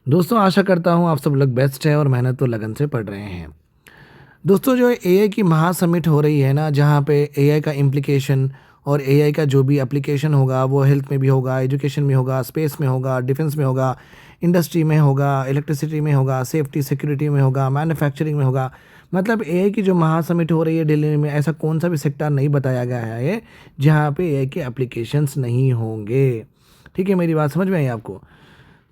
दोस्तों आशा करता हूँ आप सब लोग बेस्ट है और मेहनत तो लगन से पढ़ रहे हैं। दोस्तों जो एआई की महासमिट हो रही है ना, जहाँ पे एआई का इम्प्लीकेशन और एआई का जो भी एप्लीकेशन होगा वो हेल्थ में भी होगा, एजुकेशन में होगा, स्पेस में होगा, डिफेंस में होगा, इंडस्ट्री में होगा, इलेक्ट्रिसिटी में होगा, सेफ्टी सिक्योरिटी में होगा, मैन्युफैक्चरिंग में होगा। मतलब एआई की जो महासमिट हो रही है दिल्ली में, ऐसा कौन सा भी सेक्टर नहीं बताया गया है जहाँ पे एआई के एप्लीकेशंस नहीं होंगे। ठीक है, मेरी बात समझ में आई आपको?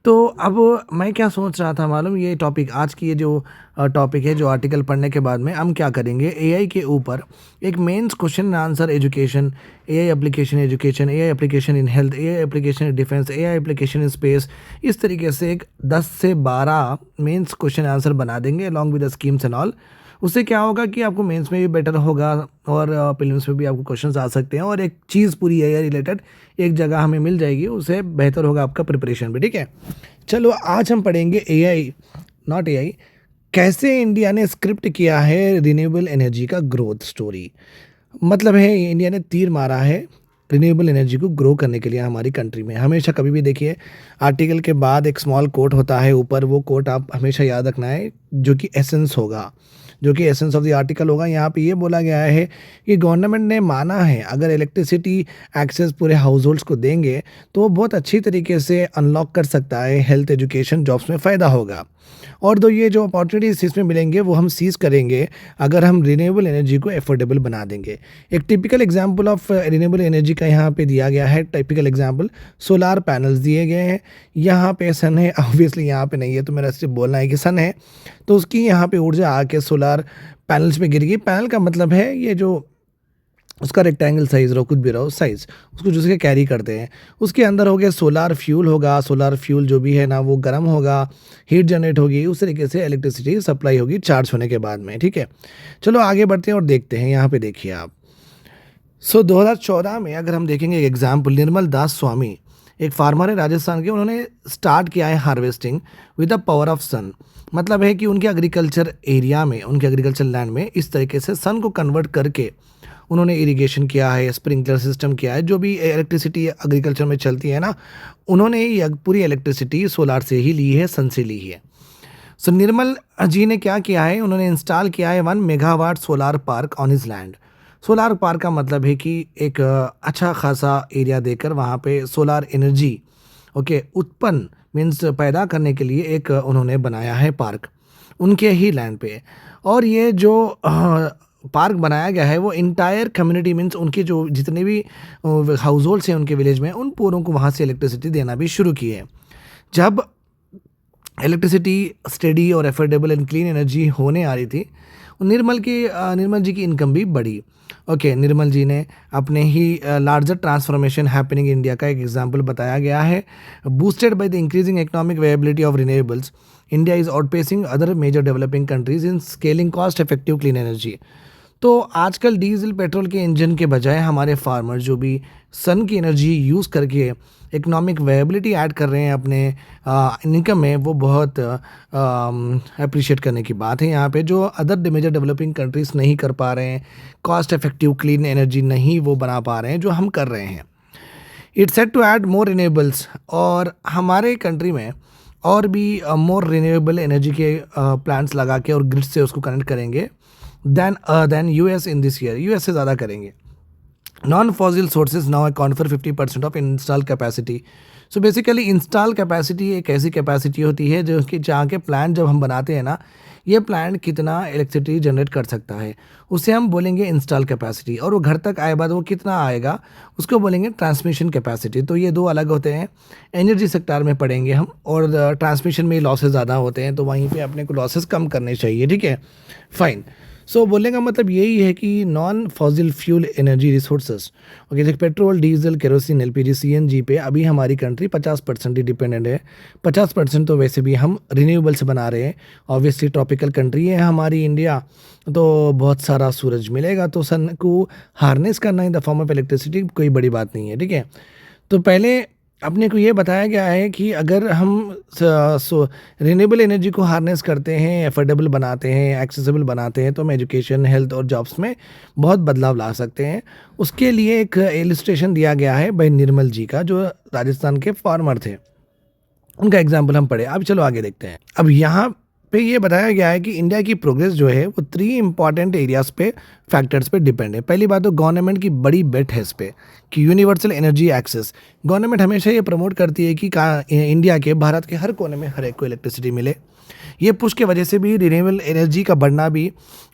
तो अब मैं क्या सोच रहा था मालूम, ये टॉपिक आज की ये जो टॉपिक है, जो आर्टिकल पढ़ने के बाद में हम क्या करेंगे, एआई के ऊपर एक mains question and answer education, AI application education, AI application in health, AI application in defence, AI application in space. इस तरीके से एक 10 से 12 मेंस क्वेश्चन आंसर बना देंगे along with the schemes and all. उससे क्या होगा कि आपको मेंस में भी बेटर होगा और प्रीलिम्स में भी आपको क्वेश्चंस आ सकते हैं, और एक चीज़ पूरी एआई रिलेटेड एक जगह हमें मिल जाएगी, उससे बेहतर होगा आपका प्रिपरेशन भी। ठीक है, चलो आज हम पढ़ेंगे एआई, नॉट एआई, कैसे इंडिया ने स्क्रिप्ट किया है रिन्यूएबल एनर्जी का ग्रोथ स्टोरी। मतलब है इंडिया ने तीर मारा है रिन्यूएबल एनर्जी को ग्रो करने के लिए हमारी कंट्री में। हमेशा कभी भी देखिए, आर्टिकल के बाद एक स्मॉल कोट होता है ऊपर, वो कोट आप हमेशा याद रखना है, जो कि एसेंस होगा, जो कि एसेंस ऑफ द आर्टिकल होगा। यहाँ पे ये बोला गया है कि गवर्नमेंट ने माना है अगर इलेक्ट्रिसिटी एक्सेस पूरे हाउस होल्ड्स को देंगे तो वो बहुत अच्छी तरीके से अनलॉक कर सकता है, हेल्थ एजुकेशन जॉब्स में फ़ायदा होगा। और दो ये जो अपॉर्चुनिटीज इसमें मिलेंगे वो हम सीज करेंगे अगर हम रिन्यूएबल एनर्जी को एफोर्डेबल बना देंगे। एक typical example of renewable energy का यहाँ पे दिया गया है, टिपिकल एग्जांपल सोलार पैनल्स दिए गए हैं। यहाँ पे सन है, ऑब्वियसली यहाँ पे नहीं है तो मेरा सिर्फ बोलना है कि सन है, तो उसकी यहाँ पे ऊर्जा आके सोलार पैनल्स में गिर गई। पैनल का मतलब है ये जो उसका रेक्टेंगल साइज रहो, कुछ भी रहो साइज, उसको जिसके कैरी करते हैं, उसके अंदर हो गया सोलार फ्यूल होगा। सोलार फ्यूल जो भी है ना वो गर्म होगा, हीट जनरेट होगी, उस तरीके से इलेक्ट्रिसिटी सप्लाई होगी चार्ज होने के बाद में। ठीक है, चलो आगे बढ़ते हैं और देखते हैं। यहाँ पे देखिए आप, 2014 में अगर हम देखेंगे एक एग्जाम्पल, निर्मल दास स्वामी एक फार्मर है राजस्थान के, उन्होंने स्टार्ट किया है harvesting with the power of sun. मतलब है कि उनके एग्रीकल्चर एरिया में, उनके एग्रीकल्चर लैंड में इस तरीके से सन को कन्वर्ट करके उन्होंने इरिगेशन किया है, स्प्रिंकलर सिस्टम किया है, जो भी इलेक्ट्रिसिटी एग्रीकल्चर में चलती है ना, उन्होंने ये पूरी इलेक्ट्रिसिटी सोलार से ही ली है, सन से ली है। सो निर्मल जी ने क्या किया है, उन्होंने इंस्टॉल किया है 1 megawatt solar park on his land. Solar park का मतलब है कि एक अच्छा खासा एरिया देकर वहाँ पे सोलार एनर्जी उत्पन्न मीन्स पैदा करने के लिए एक उन्होंने बनाया है पार्क उनके ही लैंड पे। और ये जो पार्क बनाया गया है वो इंटायर कम्युनिटी मीन्स उनके जो जितने भी हाउस होल्ड्स हैं उनके विलेज में, उन पूरों को वहाँ से इलेक्ट्रिसिटी देना भी शुरू की है। जब इलेक्ट्रिसिटी स्टेडी और एफोर्डेबल एंड क्लीन एनर्जी होने आ रही थी, निर्मल जी की इनकम भी बढ़ी। निर्मल जी ने अपने ही लार्जर ट्रांसफॉर्मेशन हैपनिंग इंडिया का एक एग्जांपल बताया गया है। Boosted by the increasing economic viability of renewables, India is outpacing other major developing countries in scaling cost effective clean energy. तो आजकल डीजल पेट्रोल के इंजन के बजाय हमारे फार्मर जो भी सन की एनर्जी यूज़ करके इकोनॉमिक वेबिलिटी ऐड कर रहे हैं अपने इनकम में, वो बहुत अप्रिशिएट करने की बात है। यहाँ पे जो अदर मेजर डेवलपिंग कंट्रीज़ नहीं कर पा रहे हैं, कॉस्ट इफेक्टिव क्लीन एनर्जी नहीं वो बना पा रहे हैं जो हम कर रहे हैं। It's set to add more renewables, और हमारे कंट्री में और भी मोर रिन्यूएबल एनर्जी के प्लांट्स लगा के और ग्रिड से उसको कनेक्ट करेंगे than US in this year, US से ज़्यादा करेंगे। Non fossil sources now account for 50% of install capacity. So basically install capacity एक ऐसी कैपेसिटी होती है जो कि जहाँ के प्लांट जब हम बनाते हैं ना, ये प्लांट कितना इलेक्ट्रिसिटी जनरेट कर सकता है, उसे हम बोलेंगे इंस्टॉल कैपेसिटी। और वो घर तक आए बाद वो कितना आएगा, उसको बोलेंगे ट्रांसमिशन कैपेसिटी। तो ये दो अलग होते हैं। एनर्जी सेक्टर में पढ़ेंगे हम, और ट्रांसमिशन में लॉसेज ज़्यादा होते हैं, तो वहीं पे अपने को लॉसेज कम करने चाहिए। ठीक है, फाइन। सो बोलने का मतलब यही है कि non fossil fuel energy resources, जैसे petrol, diesel, kerosene, LPG, CNG पे अभी हमारी कंट्री 50% ही डिपेंडेंट है। 50% तो वैसे भी हम रिन्यूएबल से बना रहे हैं। ऑब्वियसली ट्रॉपिकल कंट्री है हमारी इंडिया, तो बहुत सारा सूरज मिलेगा, तो सन को हार्नेस करना in the form of electricity कोई बड़ी बात नहीं है। ठीक है, तो पहले अपने को ये बताया गया है कि अगर हम रिन्यूएबल एनर्जी को हार्नेस करते हैं, एफोर्डेबल बनाते हैं, एक्सेसिबल बनाते हैं, तो हम एजुकेशन, हेल्थ और जॉब्स में बहुत बदलाव ला सकते हैं। उसके लिए एक इलस्ट्रेशन दिया गया है भाई निर्मल जी का, जो राजस्थान के फार्मर थे। उनका एग्जाम्पल हम पढ़े। अब चलो आगे देखते हैं। अब यहाँ पे ये बताया गया है कि इंडिया की प्रोग्रेस जो है वो 3 इंपॉर्टेंट एरियाज पे फैक्टर्स पे डिपेंड है। पहली बात तो गवर्नमेंट की बड़ी बेट है इस पे कि यूनिवर्सल एनर्जी एक्सेस। गवर्नमेंट हमेशा ये प्रमोट करती है कि इंडिया के, भारत के हर कोने में हर एक को इलेक्ट्रिसिटी मिले। ये पुश की वजह से भी रिन्यूएबल एनर्जी का बढ़ना भी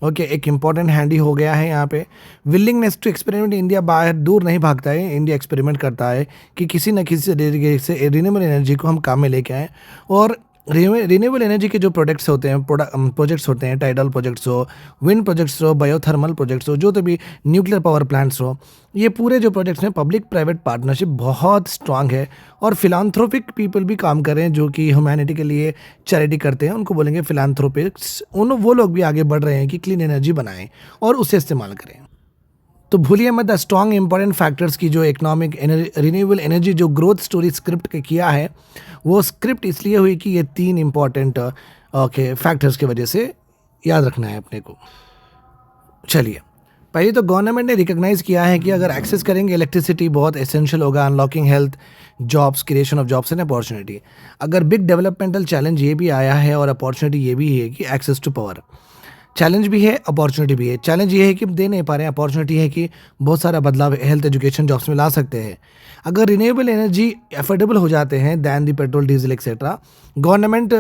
एक इम्पॉर्टेंट हैंडी हो गया है यहाँ पे। विलिंगनेस टू एक्सपेरिमेंट, इंडिया बाहर दूर नहीं भागता है, इंडिया एक्सपेरिमेंट करता है कि किसी न किसी तरीके से रिन्यूएबल एनर्जी को हम काम में लेके आएँ। और रिन्यूएबल एनर्जी के जो प्रोजेक्ट्स होते हैं, प्रोजेक्ट्स होते हैं, टाइडल प्रोजेक्ट्स हो, विंड प्रोजेक्ट्स हो, बायोथर्मल प्रोजेक्ट्स हो, जो तो भी न्यूक्लियर पावर प्लांट्स हो, ये पूरे जो प्रोजेक्ट्स में पब्लिक प्राइवेट पार्टनरशिप बहुत स्ट्रांग है। और फिलांथ्रोपिक पीपल भी काम कर रहे हैं जो कि ह्यूमैनिटी के लिए चैरिटी करते हैं, उनको बोलेंगे फिलांथ्रोपिक्स। वो लोग भी आगे बढ़ रहे हैं कि क्लीन एनर्जी बनाएं और उसे इस्तेमाल करें। तो भूलिए मत द स्ट्रॉन्ग इंपॉर्टेंट फैक्टर्स की जो इकोनॉमिक रिन्यूएबल एनर्जी जो ग्रोथ स्टोरी स्क्रिप्ट के किया है, वो स्क्रिप्ट इसलिए हुई कि ये 3 इंपॉर्टेंट फैक्टर्स की वजह से याद रखना है अपने को। चलिए, पहले तो गवर्नमेंट ने रिकॉग्नाइज किया है कि अगर एक्सेस करेंगे इलेक्ट्रिसिटी बहुत एसेंशियल होगा, unlocking health, jobs, creation of jobs and opportunity. अगर बिग डेवलपमेंटल चैलेंज ये भी आया है और अपॉर्चुनिटी ये भी है कि एक्सेस टू पावर। चैलेंज भी है, अपॉर्चुनिटी भी है। चैलेंज ये है कि दे नहीं पा रहे हैं, अपॉर्चुनिटी है कि बहुत सारा बदलाव हेल्थ, एजुकेशन, जॉब्स में ला सकते हैं। अगर रिन्यूएबल एनर्जी अफोर्डेबल हो जाते हैं than the petrol, diesel etcetera, government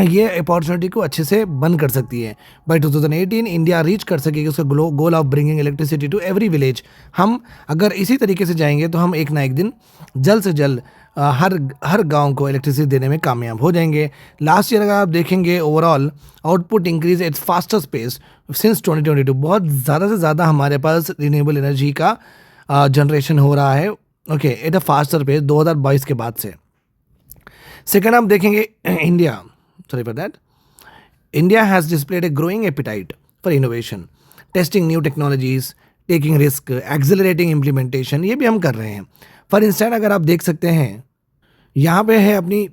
ये अपॉर्चुनिटी को अच्छे से बंद कर सकती है। बाई 2018 इंडिया रीच कर सकेगी उसका goal of bringing electricity to every village. हम अगर इसी तरीके से जाएंगे तो हम एक ना एक दिन जल्द से जल्द हर गांव को इलेक्ट्रिसिटी देने में कामयाब हो जाएंगे। लास्ट ईयर अगर आप देखेंगे overall output increase at faster space since 2022। बहुत ज़्यादा से ज़्यादा हमारे पास रिन्यूएबल एनर्जी का जनरेशन हो रहा है एट अ फास्टर पेस 2022 के बाद से। सेकेंड हम देखेंगे India, sorry for that, India has displayed a growing appetite for innovation, testing new technologies, taking risk, accelerating implementation, ये भी हम कर रहे हैं। फॉर इंस्टेंट अगर आप देख सकते हैं, यहाँ पे है अपनी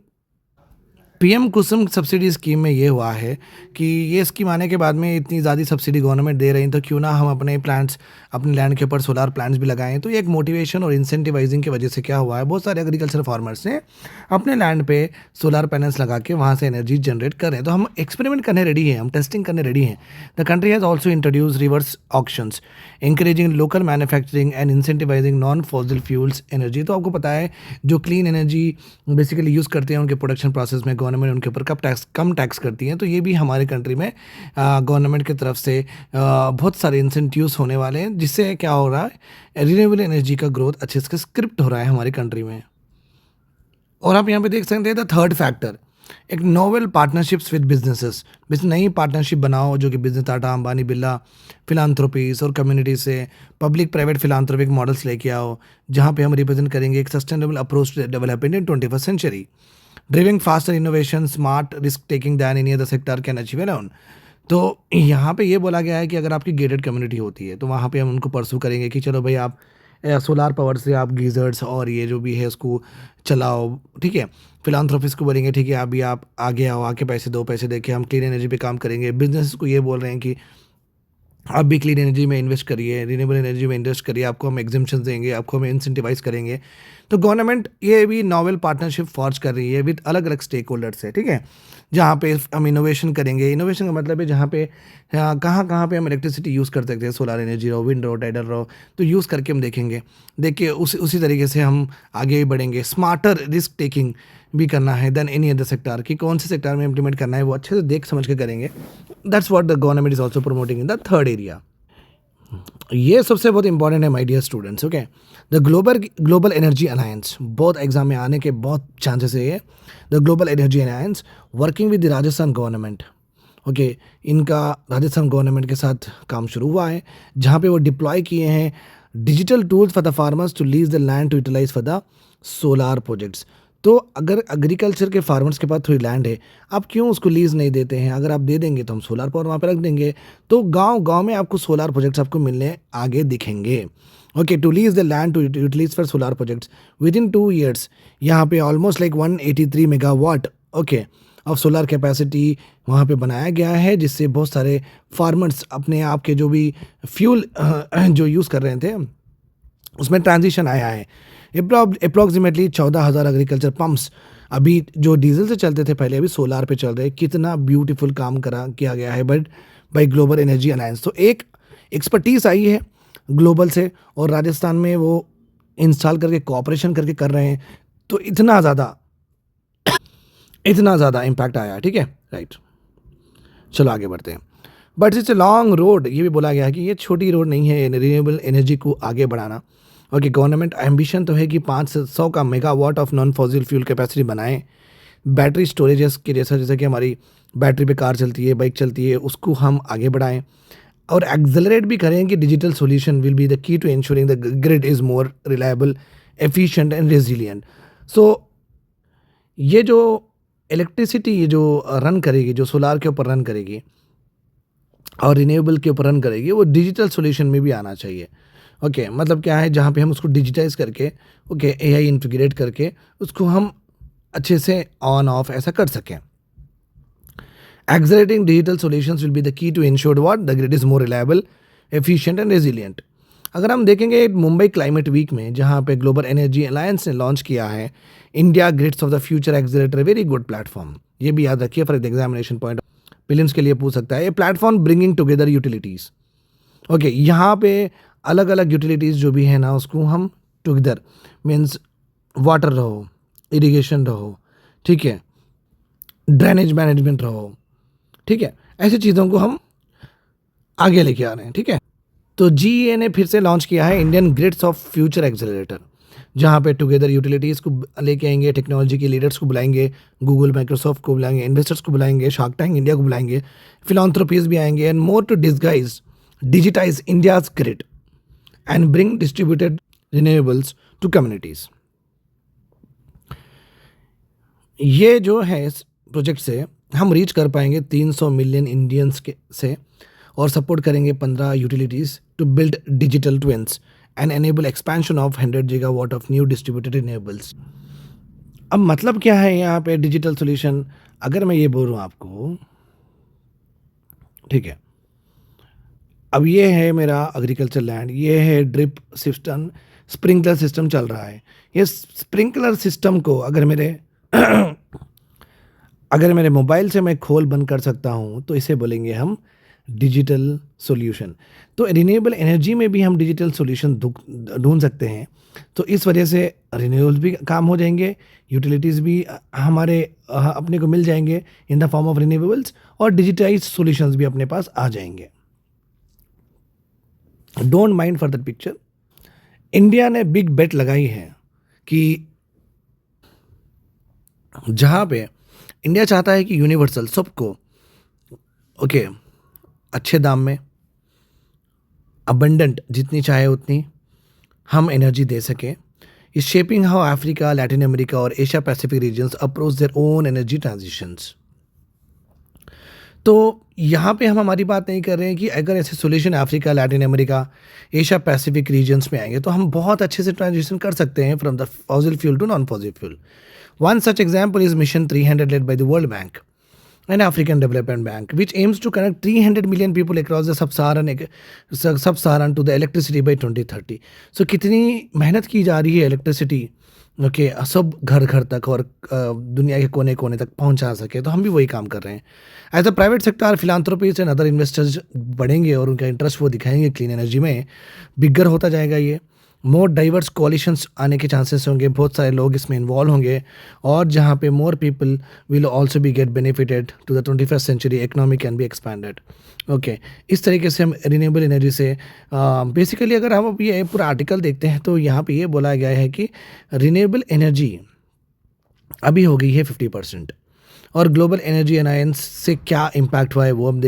पीएम कुसुम सब्सिडी स्कीम में ये हुआ है कि ये स्कीम आने के बाद में इतनी ज़्यादा सब्सिडी गवर्नमेंट दे रही है, तो क्यों ना हम अपने प्लांट्स, अपने लैंड के ऊपर सोलार प्लांट्स भी लगाएं। तो ये एक मोटिवेशन और इंसेंटिवाइजिंग की वजह से क्या हुआ है, बहुत सारे एग्रीकल्चर फार्मर्स ने अपने लैंड पे सोलार पैनल्स लगा के वहाँ से एनर्जी जनरेट कर रहे हैं। तो हम एक्सपेरिमेंट करने रेडी हैं, हम टेस्टिंग करने रेडी हैं। The country has also introduce reverse auctions, encouraging local manufacturing and incentivising non fossil fuels energy. तो आपको पता है जो क्लीन एनर्जी बेसिकली यूज़ करते हैं उनके प्रोडक्शन प्रोसेस में गवर्नमेंट उनके ऊपर कम टैक्स करती हैं। तो ये भी हमारे कंट्री में गवर्नमेंट की तरफ से बहुत सारे इंसेंटिव्स होने वाले हैं, जिससे क्या हो रहा है, रिन्यूएबल एनर्जी का ग्रोथ अच्छे से स्क्रिप्ट हो रहा है हमारी कंट्री में। और आप यहाँ पे देख सकते हैं द थर्ड फैक्टर, एक नोवेल पार्टनरशिप्स विद बिजनेसेस। नई पार्टनरशिप बनाओ जो कि बिजनेस, टाटा, अंबानी, बिरला, फिलांथ्रोपीज और कम्युनिटी से पब्लिक प्राइवेट फिलांथ्रोपिक मॉडल्स लेके आओ, जहाँ पे हम रिप्रेजेंट करेंगे एक sustainable approach to development in 21st century, driving faster innovation, smart risk taking than any other sector can achieve alone. तो यहाँ पे ये बोला गया है कि अगर आपकी गेटेड कम्युनिटी होती है तो वहाँ पे हम उनको परसू करेंगे कि चलो भाई आप सोलार पावर से आप गीजर्स और ये जो भी है उसको चलाओ, ठीक है। फिलांथ्रोपिस्ट को बोलेंगे ठीक है अभी आप आगे आओ, आके पैसे दो, पैसे देके हम क्लीन एनर्जी पे काम करेंगे। बिजनेस को ये बोल रहे हैं कि आप भी क्लीन एनर्जी में इन्वेस्ट करिए, रिन्यूएबल एनर्जी में इन्वेस्ट करिए, आपको हम एग्जेम्पशन देंगे, आपको हम इंसेंटिवाइज करेंगे। तो गवर्नमेंट ये भी नॉवेल पार्टनरशिप फॉर्ज कर रही है विद अलग अलग स्टेक होल्डर्स से, ठीक है, जहाँ पे हम इनोवेशन करेंगे। इनोवेशन का मतलब है जहाँ पे कहाँ कहाँ पे हम इलेक्ट्रिसिटी यूज़ कर सकते हैं, सोलार एनर्जी रहो, विंड रहो, टाइडल रहो, तो यूज़ करके हम देखेंगे। देखिए उसी तरीके से हम आगे भी बढ़ेंगे। स्मार्टर रिस्क टेकिंग भी करना है देन एनी अदर सेक्टर, कि कौन से सेक्टर में इंप्लीमेंट करना है वो अच्छे से देख समझ के करेंगे। That's what the government is also promoting in the third area. ये सबसे बहुत इंपॉर्टेंट है my dear students, okay. The global energy alliance, बहुत एग्जाम में आने के बहुत चांसेस है ये। The global energy alliance working with the Rajasthan government, okay, इनका राजस्थान गवर्नमेंट के साथ काम शुरू हुआ है, जहाँ पे वो डिप्लॉय किए हैं digital tools for the farmers to lease the land to utilize for the solar projects. तो अगर एग्रीकल्चर के फार्मर्स के पास थोड़ी लैंड है, आप क्यों उसको लीज नहीं देते हैं? अगर आप दे देंगे तो हम सोलार पावर वहाँ पे रख देंगे, तो गांव गांव में आपको सोलार प्रोजेक्ट्स आपको मिलने आगे दिखेंगे। Okay, to lease the land to utilize for solar projects within 2 years यहाँ पे almost like 183 megawatt okay of solar capacity वहाँ पे बनाया गया है, जिससे बहुत सारे फार्मर्स अपने आप के जो भी फ्यूल जो यूज़ कर रहे थे उसमें ट्रांजिशन आया है। अप्रॉक्सीमेटली 14,000 एग्रीकल्चर पंप्स अभी जो डीजल से चलते थे पहले, अभी सोलार पे चल रहे हैं। कितना ब्यूटीफुल काम करा किया गया है but by global energy alliance. तो एक एक्सपर्टीज आई है ग्लोबल से और राजस्थान में वो इंस्टॉल करके कोऑपरेशन करके कर रहे हैं। तो इतना ज़्यादा इम्पैक्ट आया है, ठीक है, राइट। चलो आगे बढ़ते हैं। But it's a long road, ये भी बोला गया है कि ये छोटी रोड नहीं है रिन्यूएबल एनर्जी को आगे बढ़ाना। ओके, गवर्नमेंट एम्बिशन तो है कि 500 का megawatt of non fossil fuel capacity बनाएं। बैटरी स्टोरेजेस के जैसा जैसे कि हमारी बैटरी पे कार चलती है, बाइक चलती है, उसको हम आगे बढ़ाएं और एक्सेलरेट भी करें कि digital solution will be the key to ensuring the grid is more reliable, efficient and resilient. So ये जो इलेक्ट्रिसिटी ये जो रन करेगी, जो सोलार के ऊपर रन करेगी और रिन्यूएबल के ऊपर रन करेगी, वो डिजिटल सॉल्यूशन में भी आना चाहिए। ओके, मतलब क्या है, जहाँ पे हम उसको डिजिटाइज करके एआई इंटीग्रेट करके उसको हम अच्छे से ऑन ऑफ ऐसा कर सकें। Accelerating digital solutions will be the key to ensure what the grid is more reliable, efficient and resilient. अगर हम देखेंगे मुंबई क्लाइमेट वीक में, जहाँ पे ग्लोबल एनर्जी अलायंस ने लॉन्च किया है India grids of the future accelerator, very good platform. ये भी याद रखिए फॉर एग्जामिनेशन पॉइंट, प्रीलिम्स के लिए पूछ सकता है। ये platform bringing together utilities. Okay, यहाँ पे अलग अलग यूटिलिटीज़ जो भी है ना, उसको हम टुगेदर मीन्स वाटर रहो, इरिगेशन रहो, ठीक है, ड्रेनेज मैनेजमेंट रहो, ठीक है, ऐसी चीज़ों को हम आगे लेके आ रहे हैं, ठीक है। तो जीईए ने फिर से लॉन्च किया है Indian grids of future accelerator, जहाँ पे टुगेदर यूटिलिटीज़ को लेके आएंगे, टेक्नोलॉजी के लीडर्स को बुलाएंगे, गूगल माइक्रोसॉफ्ट को बुलाएंगे, इन्वेस्टर्स को बुलाएंगे, शार्क टैंक इंडिया को बुलाएंगे, फिलॉन्थ्रोपीज भी आएंगे and more to digitize India's grid and bring distributed renewables to communities. ये जो है इस प्रोजेक्ट से हम रीच कर पाएंगे 300 मिलियन इंडियंस के से और सपोर्ट करेंगे 15 utilities to build digital twins and enable expansion of 100 gigawatt of new distributed renewables. अब मतलब क्या है यहाँ पे डिजिटल सॉल्यूशन, अगर मैं ये बोल रहा हूँ आपको, ठीक है, अब ये है मेरा एग्रीकल्चर लैंड, ये है ड्रिप सिस्टम, स्प्रिंकलर सिस्टम चल रहा है। ये स्प्रिंकलर सिस्टम को अगर मेरे मोबाइल से मैं खोल बंद कर सकता हूँ तो इसे बोलेंगे हम डिजिटल सॉल्यूशन। तो रिन्यूएबल एनर्जी में भी हम डिजिटल सॉल्यूशन ढूंढ सकते हैं। तो इस वजह से रिन्यूएबल भी काम हो जाएंगे, यूटिलिटीज़ भी हमारे अपने को मिल जाएंगे in the form of renewables और डिजिटाइज सॉल्यूशंस भी अपने पास आ जाएंगे। Don't mind for that picture. India ने बिग बेट लगाई है कि जहाँ पे इंडिया चाहता है कि यूनिवर्सल सबको ओके अच्छे दाम में अबंडेंट जितनी चाहे उतनी हम एनर्जी दे सकें। Is shaping how Africa, Latin America और Asia Pacific regions approach their own energy transitions. तो यहाँ पे हम हमारी बात नहीं कर रहे हैं कि अगर ऐसे solution Africa, Latin America, Asia Pacific regions में आएंगे तो हम बहुत अच्छे से ट्रांजिशन कर सकते हैं from the fossil fuel to non fossil fuel. One such example is Mission 300 led by the World Bank and African Development Bank, which aims to connect 300 million people across the sub-Saharan to the electricity by 2030. So कितनी मेहनत की जा रही है electricity okay सब घर घर तक और दुनिया के कोने कोने तक पहुंचा सके, तो हम भी वही काम कर रहे हैं। As a private sector, philanthropies and other investors बढ़ेंगे और उनका इंटरेस्ट वो दिखाएंगे क्लीन एनर्जी में, बिगर होता जाएगा ये। मोर डाइवर्स कोलिशंस आने के चांसेस होंगे, बहुत सारे लोग इसमें इन्वॉल्व होंगे और जहाँ पे more people will also be get benefited to the 21st century economy can be expanded. Okay, इस तरीके से हम रिन्यूएबल एनर्जी से बेसिकली अगर हम ये पूरा आर्टिकल देखते हैं तो यहाँ पे ये बोला गया है कि रिन्यूएबल एनर्जी अभी हो गई है 50% और ग्लोबल एनर्जी अलायंस से क्या इम्पैक्ट हुआ है वो हम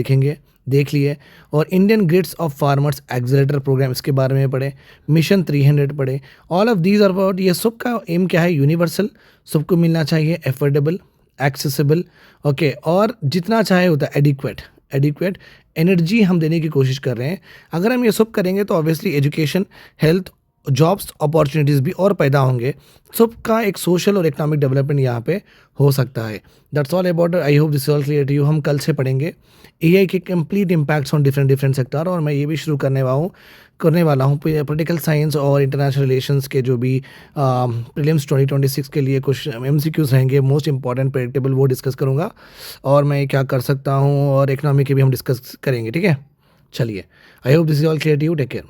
देख लिए। और Indian grids of farmers accelerator program इसके बारे में पढ़े, मिशन 300 पढ़े। All of these are about, ये सब का एम क्या है, यूनिवर्सल, सबको मिलना चाहिए, एफोर्डेबल, एक्सेसिबल ओके, और जितना चाहे होता है एडिक्वेट एनर्जी हम देने की कोशिश कर रहे हैं। अगर हम ये सब करेंगे तो obviously education, health jobs opportunities भी और पैदा होंगे। सबका एक सोशल और इकोनॉमिक डेवलपमेंट यहाँ पे हो सकता है। That's all about, I hope this is all clear to you. हम कल से पढ़ेंगे एआई के complete impacts on different different sector, और मैं ये भी शुरू करने वाला हूँ पॉलिटिकल साइंस और इंटरनेशनल रिलेशंस के जो भी प्रीलिम्स 2026 के लिए कुछ एमसीक्यूज रहेंगे मोस्ट इंपॉर्टेंट प्रेडिक्टेबल, वो डिस्कस करूँगा। और मैं क्या कर सकता हूँ, और इकोनॉमी के भी हम डिस्कस करेंगे, ठीक है। चलिए, I hope this is all clear to you. Take care.